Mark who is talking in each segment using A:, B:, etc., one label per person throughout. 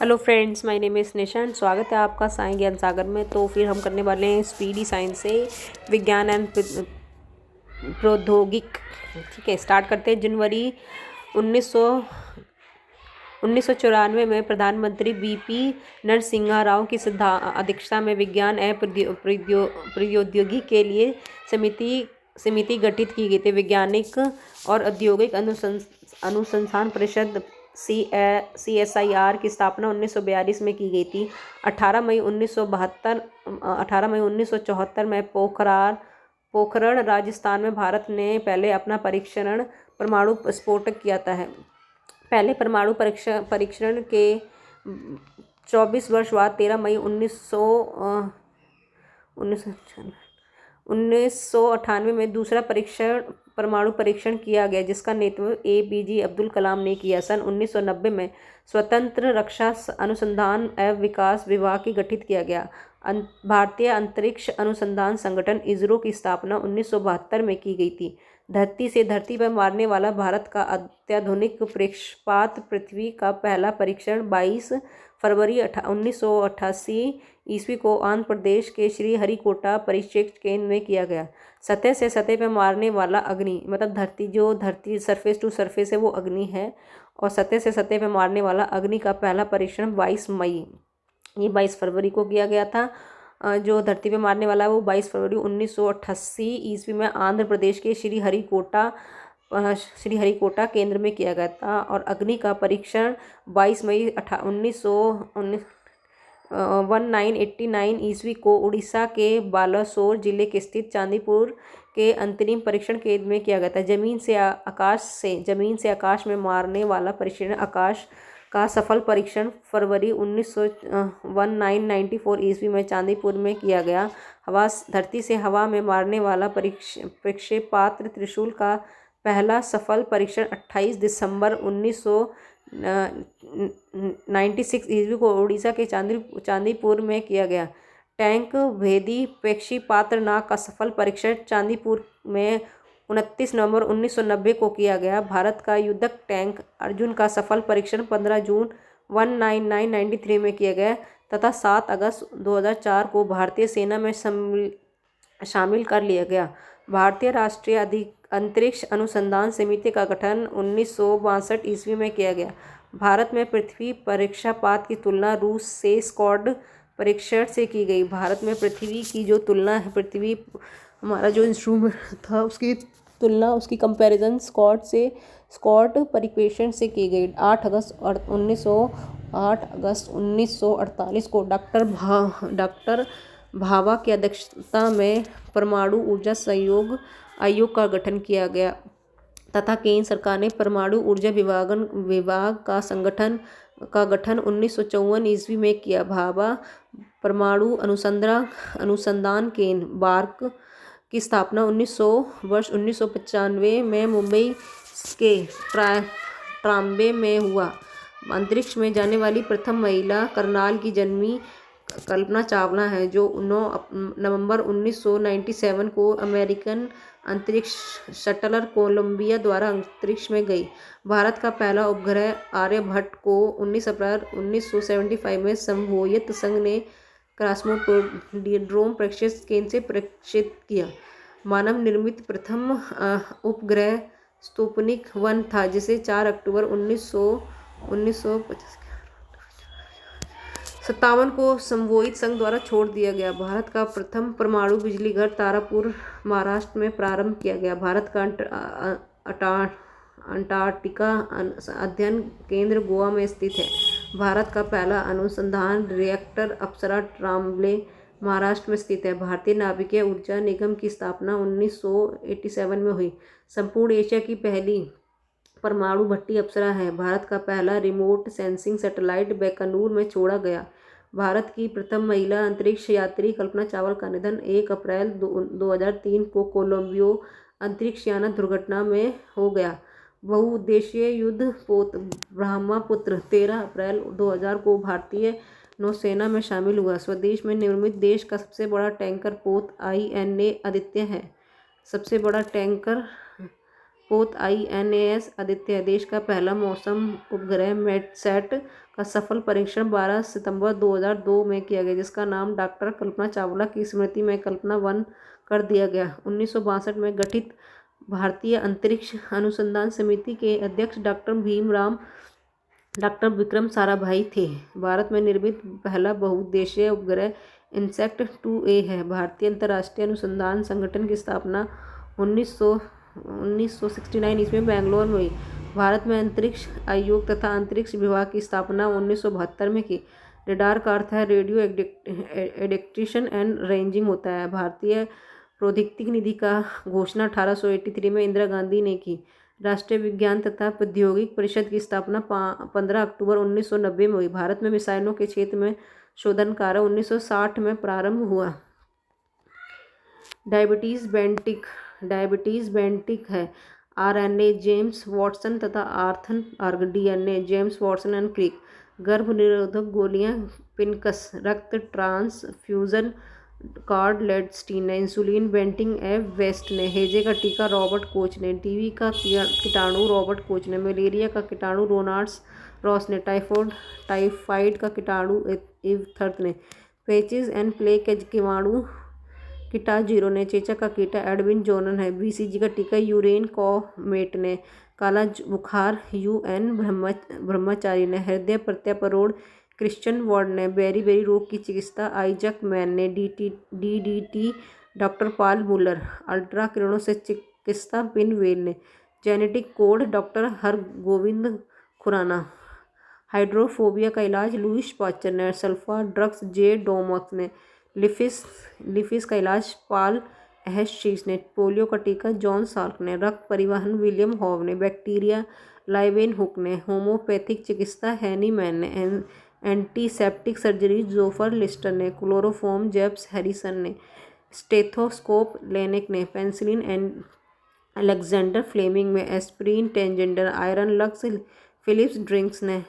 A: Hello friends, my name is निशान। स्वागत है आपका साई ज्ञान सागर में। तो फिर हम करने वाले हैं स्पीडी साइंस से विज्ञान एंड प्रौद्योगिक। ठीक है, स्टार्ट करते हैं। जनवरी 1994 में प्रधानमंत्री वीपी नरसिम्हा राव की अध्यक्षता में विज्ञान एवं प्रौद्योगिकी के लिए समिति गठित की गई थी। वैज्ञानिक और औद्योगिक अनुसंधान परिषद CSIR की स्थापना 1942 में की गई थी। 18 मई 1974 में पोखरण राजस्थान में भारत ने पहले अपना परमाणु विस्फोटक किया था। पहले परमाणु परीक्षण के 24 वर्ष बाद 13 मई 1998 में दूसरा परमाणु परीक्षण किया गया, जिसका नेतृत्व APJ अब्दुल कलाम ने किया। सन 1990 में स्वतंत्र रक्षा अनुसंधान एवं विकास विभाग की गठित किया गया। भारतीय अंतरिक्ष अनुसंधान संगठन ISRO की स्थापना 1972 में की गई थी। धरती पर मारने वाला भारत का अत्याधुनिक प्रक्षेपात पृथ्वी का पहला परीक्षण 22 फरवरी 1988 ईस्वी को आंध्र प्रदेश के श्रीहरिकोटा परीक्षण केंद्र में किया गया। सतह से सतह पर मारने वाला अग्नि, मतलब धरती सरफेस टू सरफेस है वो अग्नि है, और सतह से सतह पर मारने वाला अग्नि का पहला परीक्षण 22 फरवरी को किया गया था। जो धरती पे मारने वाला है वो 22 फरवरी 1988 ईस्वी में आंध्र प्रदेश के श्रीहरिकोटा केंद्र में किया गया था। और अग्नि का परीक्षण 22 मई 1989 ईस्वी को उड़ीसा के बालासोर जिले के स्थित चांदीपुर के अंतरिम परीक्षण केंद्र में किया गया था। जमीन से आकाश में मारने वाला परीक्षण आकाश का सफल परीक्षण फरवरी 1994 ईस्वी में चांदीपुर में किया गया। धरती से हवा में मारने वाला प्रक्षेपास्त्र त्रिशूल का पहला सफल परीक्षण 28 दिसंबर 1996 ईस्वी को उड़ीसा के चांदीपुर में किया गया। टैंक भेदी प्रक्षेपास्त्र नाग का सफल परीक्षण चांदीपुर में 29 नवंबर 1990 को किया गया। भारत का युद्धक टैंक अर्जुन का सफल परीक्षण 15 जून 1993 में किया गया तथा 7 अगस्त 2004 को भारतीय सेना में शामिल कर लिया गया। भारतीय राष्ट्रीय अंतरिक्ष अनुसंधान समिति का गठन 1962 ईस्वी में किया गया। भारत में पृथ्वी प्रक्षेपात की तुलना रूस से स्कॉड परीक्षण से की गई। भारत में पृथ्वी की जो तुलना है, पृथ्वी हमारा जो इंस्ट्रूमेंट था उसकी कंपैरिजन स्कॉट परिवेक्षण से की गई। 8 अगस्त 1948 को डॉक्टर भाभा की अध्यक्षता में परमाणु ऊर्जा सहयोग आयोग का गठन किया गया तथा केंद्र सरकार ने परमाणु ऊर्जा विभाग का गठन 1954 ईस्वी में किया। भाभा परमाणु अनुसंधान केंद्र बार्क की स्थापना 1995 में मुंबई के ट्राम्बे में हुआ। अंतरिक्ष में जाने वाली प्रथम महिला करनाल की जन्मी कल्पना चावला है, जो 9 नवंबर 1997 को अमेरिकन अंतरिक्ष शटल कोलंबिया द्वारा अंतरिक्ष में गई। भारत का पहला उपग्रह आर्यभट्ट को 19 अप्रैल 1975 में सोवियत संघ ने क्रॉसमोपोड्रोम प्रक्षेपण केंद्र से प्रक्षेपित किया। मानव निर्मित प्रथम उपग्रह स्पुतनिक 1 था, जिसे 4 अक्टूबर 1957 को सोवियत संघ द्वारा छोड़ दिया गया। भारत का प्रथम परमाणु बिजली घर तारापुर, महाराष्ट्र में प्रारंभ किया गया। भारत का अंटार्कटिका अध्ययन केंद्र गोवा में स्थित है। भारत का पहला अनुसंधान रिएक्टर अप्सरा ट्राम्बले, महाराष्ट्र में स्थित है। भारतीय नाभिकीय ऊर्जा निगम की स्थापना 1987 में हुई। संपूर्ण एशिया की पहली परमाणु भट्टी अप्सरा है। भारत का पहला रिमोट सेंसिंग सैटेलाइट बैकनूर में छोड़ा गया। भारत की प्रथम महिला अंतरिक्ष यात्री कल्पना चावला का निधन 1 अप्रैल 2003 को कोलंबो अंतरिक्ष यान दुर्घटना में हो गया। बहुउद्देशीय युद्धपोत ब्रह्मपुत्र 13 अप्रैल 2000 को भारतीय नौसेना में शामिल हुआ। स्वदेश में निर्मित देश का सबसे बड़ा टैंकर पोत INA आदित्य है। सबसे बड़ा टैंकर पोत INAS आदित्य देश का पहला मौसम उपग्रह मेटसैट का सफल परीक्षण 12 सितंबर 2002 में किया गया, जिसका नाम डॉक्टर कल्पना चावला की स्मृति में कल्पना 1 कर दिया गया। 1962 में गठित भारतीय अंतरिक्ष अनुसंधान समिति के अध्यक्ष डॉक्टर विक्रम साराभाई थे। भारत में निर्मित पहला बहुउद्देशीय उपग्रह इनसैट 2A है। भारतीय अंतर्राष्ट्रीय अनुसंधान संगठन की स्थापना 1969 ईस्वी में बेंगलोर में हुई। भारत में अंतरिक्ष आयोग तथा अंतरिक्ष विभाग की स्थापना 1972 में की। रेडार का अर्थ है रेडियो डिटेक्शन एंड रेंजिंग होता है। भारतीय प्रौद्योगिकी निधि का घोषणा 1883 में इंदिरा गांधी ने की। राष्ट्रीय विज्ञान तथा प्रौद्योगिकी परिषद की स्थापना 15 अक्टूबर 1990 में हुई। भारत में मिसाइलों के क्षेत्र में शोधन कार्य 1960 में प्रारंभ हुआ। डायबिटीज़ बेंटिक है। RNA जेम्स वॉटसन तथा आर्थन आर्ग। DNA James Watson and Crick. गर्भ निरोधक गोलियां पिनकस। रक्त ट्रांसफ्यूजन कार्ड लेडस्टीन ने। इंसुलिन बेंटिंग वेस्ट ने। हैजे का टीका रॉबर्ट कोच ने। टीबी का कीटाणु रॉबर्ट कोच ने। मलेरिया का कीटाणु रोनाल्ड्स रॉस ने। टाइफाइड का कीटाणु इव थर्थ ने। पेचिस एंड प्लेग का कीटाणु कीटा जीरो ने। चेचक का कीटा एडविन जोनन है। BCG का टीका यूरेन कॉमेट ने। काला बुखार UN ब्रह्मचारी ने। हृदय प्रत्यारोपण क्रिश्चियन वार्ड ने। बेरी रोग की चिकित्सा आइजक मैन ने। DDT doctor Paul Muller. Ultra किरणों से चिकित्सा पिन वेल ने। Genetic code doctor Hargobind Khorana. Hydrophobia का इलाज लुईस पास्चर ने। सल्फा ड्रग्स J डोमक्स ने। लिफिस का इलाज पॉल एहस्टीस ने। पोलियो का टीका जॉन साल्क ने। रक्त परिवहन विलियम हॉव ने। बैक्टीरिया लाइवेन हुक ने। होम्योपैथिक चिकित्सा हैनी मैन ने। एंटीसेप्टिक सर्जरी जोफर लिस्टर ने। क्लोरोफॉर्म जेम्स हैरिसन ने। स्टेथोस्कोप लेनेक ने। पेंसिलिन अलेक्जेंडर फ्लेमिंग में। एस्पिरिन टेंजेंडर आयरन लक्स फिलिप्स ड्रिंक्स ने।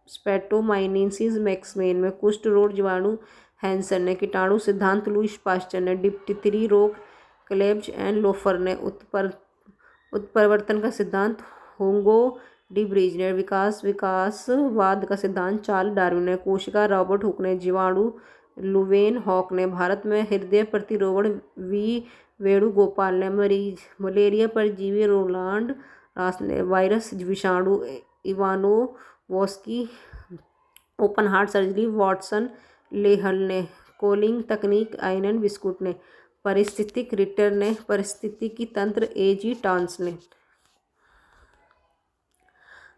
A: स्पेटोमाइसिस मैक्समेन में। कुष्ठ रोग जीवाणु हैंसन ने। कीटाणु सिद्धांत लुईस पास्चर ने। डिप्थीरी रोग क्लेब्ज एंड लोफर ने। उत्परिवर्तन का सिद्धांत हुगो डी ब्रीज ने। विकासवाद का सिद्धांत चार्ल्स डार्विन ने। कोशिका रॉबर्ट हुक ने। जीवाणु लुवेन हॉक ने। भारत में हृदय प्रतिरोपण V वेणुगोपाल ने। मलेरिया परजीवी रोलांड रास ने। वायरस विषाणु Ivanovsky. Open heart surgery Watson लेहल ने। कोलिंग तकनीक आयनन बिस्कुट ने। पारिस्थितिक रिटर ने। पारिस्थितिकी तंत्र AG टॉन्स ने।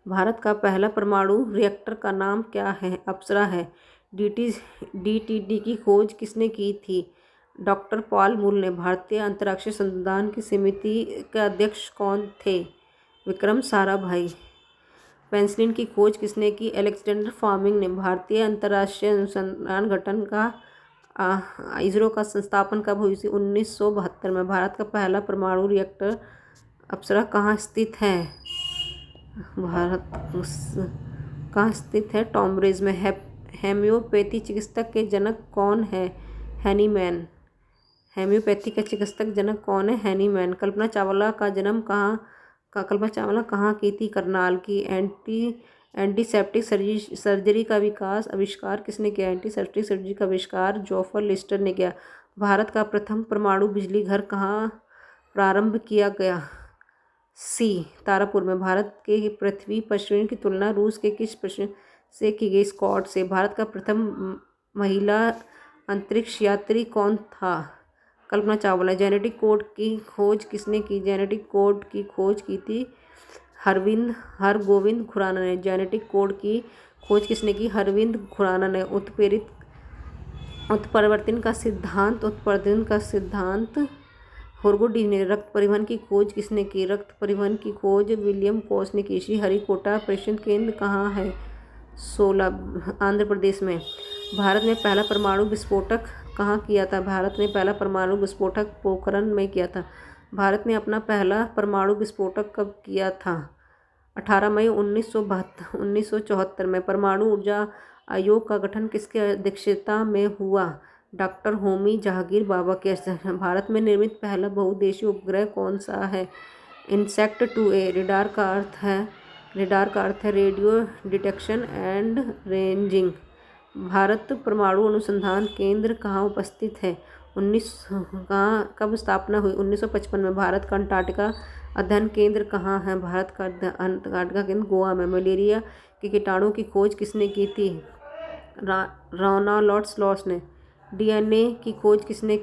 A: भारत का पहला परमाणु रिएक्टर का नाम क्या है? अप्सरा है। DTD की खोज किसने की थी? डॉक्टर पॉल मुर ने। भारतीय अंतरिक्ष अनुसंधान की समिति के अध्यक्ष कौन थे? विक्रम साराभाई। पेंसिलिन की खोज किसने की? अलेक्जेंडर फ्लेमिंग ने। भारतीय अंतर्राष्ट्रीय अनुसंधान संगठन का ISRO का संस्थापन कब हुई थी? 1972 में। भारत का पहला परमाणु रिएक्टर अप्सरा कहाँ स्थित है? टॉमब्रिज में। हेम्योपैथी चिकित्सक के जनक कौन है? हैनीमैन। हेम्योपैथी का चिकित्सक जनक कौन है? हैनीमैन। कल्पना चावला कहाँ की थी? करनाल की। एंटीसेप्टिक सर्जरी का आविष्कार किसने किया? एंटीसेप्टिक सर्जरी का आविष्कार जोफर लिस्टर ने किया। भारत का प्रथम परमाणु बिजली घर कहाँ प्रारंभ किया गया? तारापुर में। भारत के पृथ्वी प्रक्षेपण की तुलना रूस के किस प्रक्षेपण से की गई? स्कॉट से। भारत का प्रथम महिला अंतरिक्ष यात्री कौन था? कल्पना चावला। जेनेटिक कोड की खोज किसने की? जेनेटिक कोड की खोज की थी हरगोविंद खुराना ने। जेनेटिक कोड की खोज किसने की? हरगोविंद खुराना ने। उत्परिवर्तन का सिद्धांत हुगो डी ने। रक्त परिवहन की खोज किसने की? रक्त परिवहन की खोज विलियम कोच ने की। श्रीहरिकोटा परीक्षण केंद्र कहाँ है? आंध्र प्रदेश में। भारत ने पहला परमाणु विस्फोटक कहाँ किया था? भारत ने पहला परमाणु विस्फोटक पोखरण में किया था। भारत ने अपना पहला परमाणु विस्फोटक कब किया था? 18 मई 1974 में। परमाणु ऊर्जा आयोग का गठन किसके अध्यक्षता में हुआ? डॉक्टर होमी जहांगीर बाबा के। भारत में निर्मित पहला बहुउद्देशीय उपग्रह कौन सा है? इंसेक्ट 2A, रिडार का अर्थ है radio detection and ranging. Bharat परमाणु अनुसंधान केंद्र कहाँ उपस्थित है? कहाँ कब स्थापना हुई? 1955 में। भारत का अंटार्कटिका अध्ययन केंद्र कहाँ है? भारत का अंटार्कटिका केंद्र गोवा में। मलेरिया के कीटाणु की खोज किसने की थी? रोनाल्ड लॉस ने। डीएनए की खोज किसने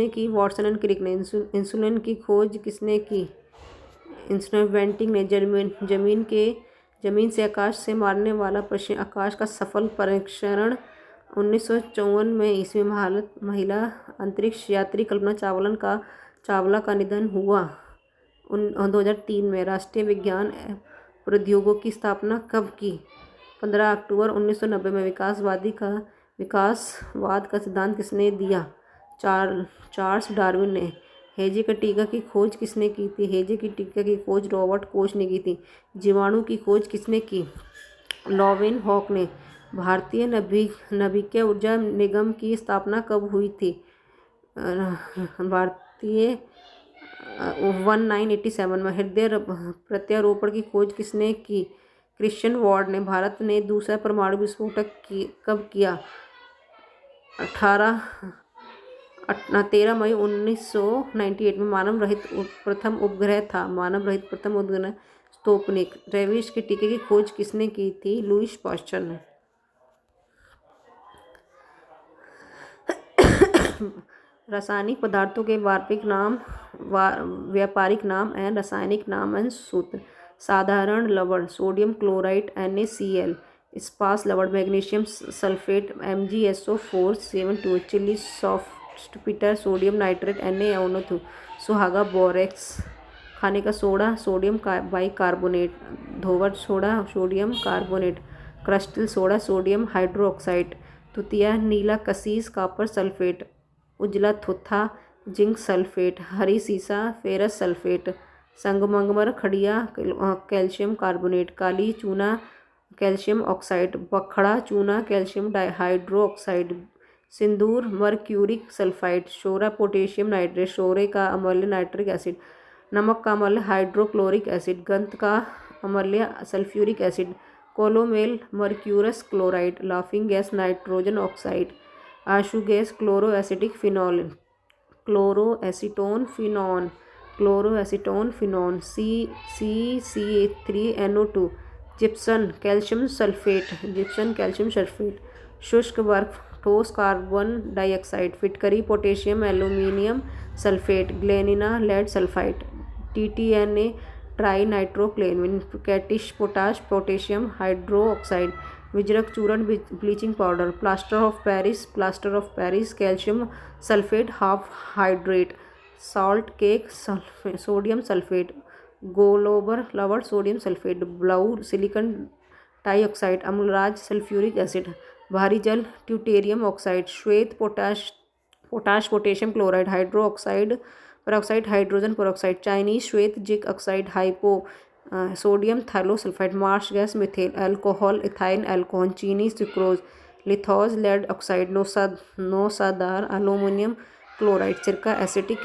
A: की? वाटसन एंड क्रिक ने। इंसुलिन की खोज किसने की? इंसुलिन वेंटिंग ने। जमीन से आकाश से मारने वाला प्रश्न आकाश का सफल परीक्षण 1954 में ईस्वी में महिला अंतरिक्ष यात्री कल्पना चावला का निधन हुआ। 2003 में। राष्ट्रीय विज्ञान प्रौद्योगिकी की स्थापना कब की? 15 अक्टूबर 1990 में। विकासवाद का सिद्धांत किसने दिया? चार्ल्स डार्विन ने। हैजे के टीका की खोज किसने की थी? हैजे की टीका की खोज रॉबर्ट कोच ने की थी। जीवाणु की खोज किसने की? लॉवेन हॉक ने। भारतीय नवीकरणीय ऊर्जा निगम की स्थापना कब हुई थी? भारतीय 1987 में। हृदय प्रत्यारोपण की खोज किसने की? क्रिश्चियन वार्ड ने। भारत ने दूसरा परमाणु विस्फोटक कब किया? 13 मई 1998 में। मानव रहित प्रथम उपग्रह स्पुतनिक। रेबीज के टीके की खोज किसने की थी? लुईस पास्चर ने। रासायनिक पदार्थों के व्यापारिक नाम एवं रासायनिक नाम एवं सूत्र। साधारण लवण सोडियम क्लोराइड NaCl। इस्पात लवण magnesium sulphate MgSO4 728। Chile saltpetre sodium nitrate NaNO2। सुहागा बोरेक्स। खाने का सोडा सोडियम बाइकार्बोनेट। धोवट soda sodium carbonate. Crystal soda sodium hydroxide. तुतिया नीला कसीस कॉपर सल्फेट। उजला थुत्था जिंक सल्फेट। हरी सीसा फेरस सल्फेट। संगमरमर खड़िया कैल्शियम कार्बोनेट। काली चूना कैल्शियम ऑक्साइड। बखड़ा चूना कैल्शियम हाइड्रोक्साइड। सिंदूर मर्क्यूरिक सल्फाइड। शोरा पोटेशियम नाइट्रेट। शोरे का अम्ल नाइट्रिक एसिड। नमक का अम्ल हाइड्रोक्लोरिक एसिड। गंध का अम्ल sulphuric acid. Calomel mercurous chloride. Laughing gas nitrogen oxide. आशु gas chloroacetic phenol. Chloroacetone phenone. CC3NO2। Gypsum calcium sulphate. शुष्क बर्फ ठोस कार्बन डाइऑक्साइड। फिटकरी potassium aluminium sulphate. Galena lead sulphide. TTNA tri नाइट्रोक्लेमिन। कैटिश पोटाश पोटेशियम हाइड्रोक्साइड। विजरक चूर्ण bleaching powder. Plaster of Paris calcium sulphate half hydrate. Salt cake sodium sulphate. गोलोबर लवण सोडियम सल्फेट। ब्लाउ सिलिकॉन डाइऑक्साइड अम्लराज सल्फ्यूरिक एसिड। भारी जल ड्यूटेरियम ऑक्साइड। श्वेत potash potassium chloride hydroxide peroxide hydrogen peroxide. Chinese श्वेत जिंक ऑक्साइड हाइपो सोडियम थाइलोसल्फाइड। Marsh gas methane alcohol ethyl alcohol. चीनी सुक्रोज लिथोज लेड ऑक्साइड। नौसादार अल्युमिनियम क्लोराइड। सिरका एसिटिक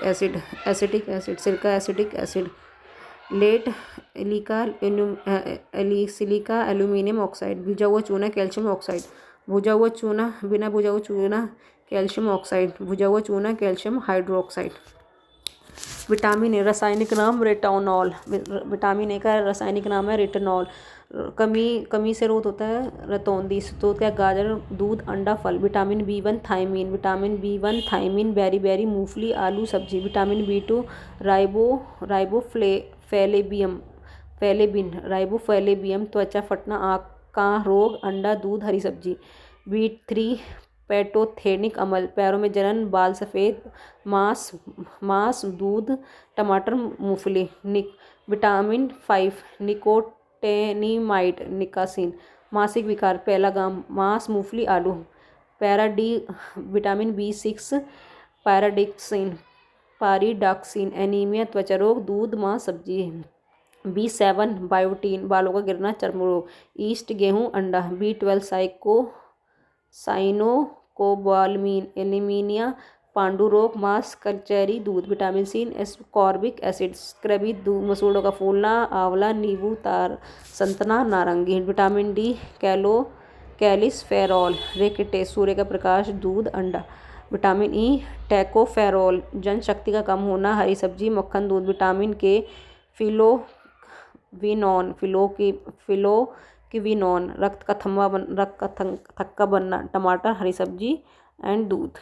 A: एसिड। लेट सिलिका एल्यूमिनियम ऑक्साइड। भुजा हुआ चूना कैल्शियम ऑक्साइड। भुजा हुआ चूना कैल्शियम ऑक्साइड। भुजा हुआ चूना कैल्शियम हाइड्रोक्साइड। विटामिन ए रासायनिक नाम रेटिनॉल। विटामिन ए का रासायनिक नाम है रेटिनॉल। कमी से रोध होता है रतौंधी। तो क्या? गाजर दूध अंडा फल। विटामिन B1 थायमीन बेरी मूंगफली आलू सब्जी। विटामिन B2 राइबोफ्लेविन त्वचा फटना आँख का रोग अंडा दूध हरी सब्जी। B3 पैटोथेनिक अम्ल पैरों में जलन बाल सफ़ेद मांस दूध टमाटर मूंगफली। विटामिन 5 निकोटिनामाइड निकासिन मासिक विकार पहला गाम मांस मूंगफली आलू। विटामिन B6 पारिडॉक्सिन एनीमिया त्वचा रोग दूध मांस सब्जी। B7 बायोटीन बालों का गिरना चर्म रोग। ईस्ट गेहूं अंडा। B12 साइनोकोबालमीन एनीमिया पांडुरोग, मांस, कचहरी, दूध। विटामिन सी, एस्कॉर्बिक एसिड, स्क्रबी, दूध, मसूड़ों का फूलना, आंवला, नींबू, तार, संतना, नारंगी। विटामिन डी, कैलिस फेरॉल, रेकेटेस, सूर्य का प्रकाश, दूध, अंडा। विटामिन ई, टैकोफेरोल, जनशक्ति का कम होना, हरी सब्जी, मक्खन, दूध। विटामिन के, फिलोक्विनोन, रक्त का थक्का बनना, टमाटर, हरी सब्जी एंड दूध।